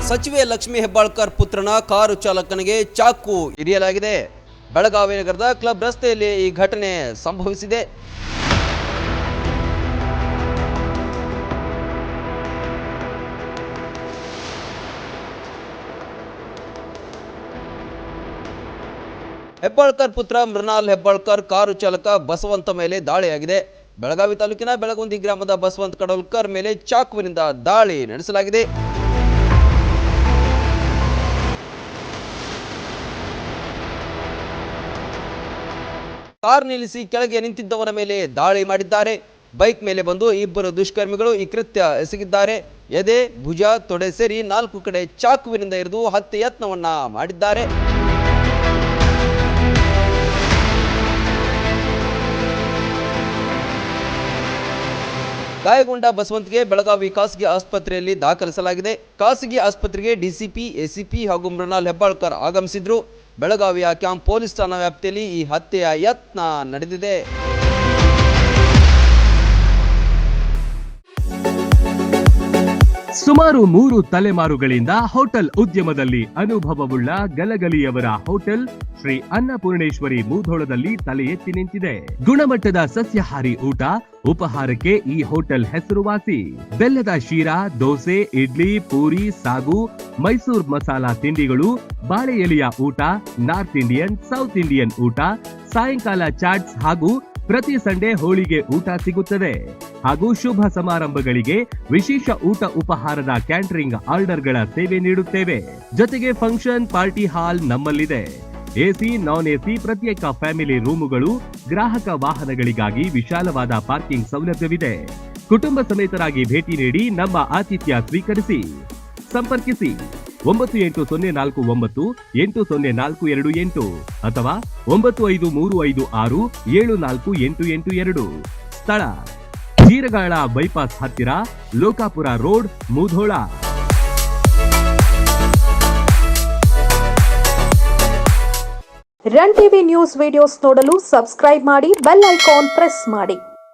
ಸಚಿವೆ ಲಕ್ಷ್ಮೀ ಹೆಬ್ಬಾಳ್ಕರ್ ಪುತ್ರನ ಕಾರು ಚಾಲಕನಿಗೆ ಚಾಕು ಇರಿಯಲಾಗಿದೆ. ಬೆಳಗಾವಿ ನಗರದ ಕ್ಲಬ್ ರಸ್ತೆಯಲ್ಲಿ ಈ ಘಟನೆ ಸಂಭವಿಸಿದೆ. ಹೆಬ್ಬಾಳ್ಕರ್ ಪುತ್ರ ಮೃಣಾಲ್ ಹೆಬ್ಬಾಳ್ಕರ್ ಕಾರು ಚಾಲಕ ಬಸವಂತ ಮೇಲೆ ದಾಳಿಯಾಗಿದೆ. ಬೆಳಗಾವಿ ತಾಲೂಕಿನ ಬೆಳಗುಂದಿ ಗ್ರಾಮದ ಬಸವಂತ ಕಡೋಲ್ಕರ್ ಮೇಲೆ ಚಾಕುವಿನಿಂದ ದಾಳಿ ನಡೆಸಲಾಗಿದೆ. ಕಾರ್ ನಿಲ್ಲಿಸಿ ಕೆಳಗೆ ನಿಂತಿದ್ದವನ ಮೇಲೆ ದಾಳಿ ಮಾಡಿದ್ದಾರೆ. ಬೈಕ್ ಮೇಲೆ ಬಂದು ಇಬ್ಬರು ದುಷ್ಕರ್ಮಿಗಳು ಈ ಕೃತ್ಯ ಎಸಗಿದ್ದಾರೆ. ಎದೆ, ಭುಜ, ತೊಡೆ ಸೇರಿ 4 ಕಡೆ ಚಾಕುವಿನಿಂದ ಇರಿದು ಹತ್ಯೆ ಯತ್ನವನ್ನ ಮಾಡಿದ್ದಾರೆ. ಗಾಯಗೊಂಡ ಬಸವಂತ್ಗೆ ಬೆಳಗಾವಿ ಖಾಸಗಿ ಆಸ್ಪತ್ರೆಯಲ್ಲಿ ದಾಖಲಿಸಲಾಗಿದೆ. ಖಾಸಗಿ ಆಸ್ಪತ್ರೆಗೆ ಡಿಸಿಪಿ, ಎಸಿಪಿ ಹಾಗೂ ಮೃಣಾಲ್ ಹೆಬ್ಬಾಳ್ಕರ್ ಆಗಮಿಸಿದ್ರು. ಬೆಳಗಾವಿಯ ಕ್ಯಾಂಪ್ ಪೊಲೀಸ್ ಠಾಣಾ ವ್ಯಾಪ್ತಿಯಲ್ಲಿ ಈ ಹತ್ಯೆಯ ಯತ್ನ ನಡೆದಿದೆ. ಸುಮಾರು 3 ತಲೆಮಾರುಗಳಿಂದ ಹೋಟೆಲ್ ಉದ್ಯಮದಲ್ಲಿ ಅನುಭವವುಳ್ಳ ಗಲಗಲಿಯವರ ಹೋಟೆಲ್ ಶ್ರೀ ಅನ್ನಪೂರ್ಣೇಶ್ವರಿ ಮೂಧೋಳದಲ್ಲಿ ತಲೆ ಎತ್ತಿ ನಿಂತಿದೆ. ಗುಣಮಟ್ಟದ ಸಸ್ಯಾಹಾರಿ ಊಟ ಉಪಹಾರಕ್ಕೆ ಈ ಹೋಟೆಲ್ ಹೆಸರುವಾಸಿ. ಬೆಲ್ಲದ ಶೀರಾ, ದೋಸೆ, ಇಡ್ಲಿ, ಪೂರಿ, ಸಾಗು, ಮೈಸೂರ್ ಮಸಾಲಾ ತಿಂಡಿಗಳು, ಬಾಳೆ ಎಲೆಯ ಊಟ, ನಾರ್ತ್ ಇಂಡಿಯನ್, ಸೌತ್ ಇಂಡಿಯನ್ ಊಟ, ಸಾಯಂಕಾಲ ಚಾಟ್ಸ್ ಹಾಗೂ ಪ್ರತಿ ಸಂಡೇ ಹೋಳಿಗೆ ಊಟ ಸಿಗುತ್ತದೆ. ಹಾಗೂ ಶುಭ ಸಮಾರಂಭಗಳಿಗೆ ವಿಶೇಷ ಊಟ ಉಪಹಾರದ ಕ್ಯಾಟರಿಂಗ್ ಆರ್ಡರ್ಗಳ ಸೇವೆ ನೀಡುತ್ತೇವೆ. ಜೊತೆಗೆ ಫಂಕ್ಷನ್ ಪಾರ್ಟಿ ಹಾಲ್ ನಮ್ಮಲ್ಲಿದೆ. ಎಸಿ, ನಾನ್ ಎಸಿ ಪ್ರತ್ಯೇಕ ಫ್ಯಾಮಿಲಿ ರೂಮುಗಳು, ಗ್ರಾಹಕ ವಾಹನಗಳಿಗಾಗಿ ವಿಶಾಲವಾದ ಪಾರ್ಕಿಂಗ್ ಸೌಲಭ್ಯವಿದೆ. ಕುಟುಂಬ ಸಮೇತರಾಗಿ ಭೇಟಿ ನೀಡಿ ನಮ್ಮ ಆತಿಥ್ಯ ಸ್ವೀಕರಿಸಿ. ಸಂಪರ್ಕಿಸಿ 9804980428 ಅಥವಾ 9535674882. ಸ್ಥಳ ಜೀರಗಾಳ ಬೈಪಾಸ್ ಹತ್ತಿರ, Lokapur road, Mudhol. Run TV news videos ನೋಡಲು ಸಬ್ಸ್ಕ್ರೈಬ್ ಮಾಡಿ, ಬೆಲ್ ಐಕಾನ್ ಪ್ರೆಸ್ ಮಾಡಿ.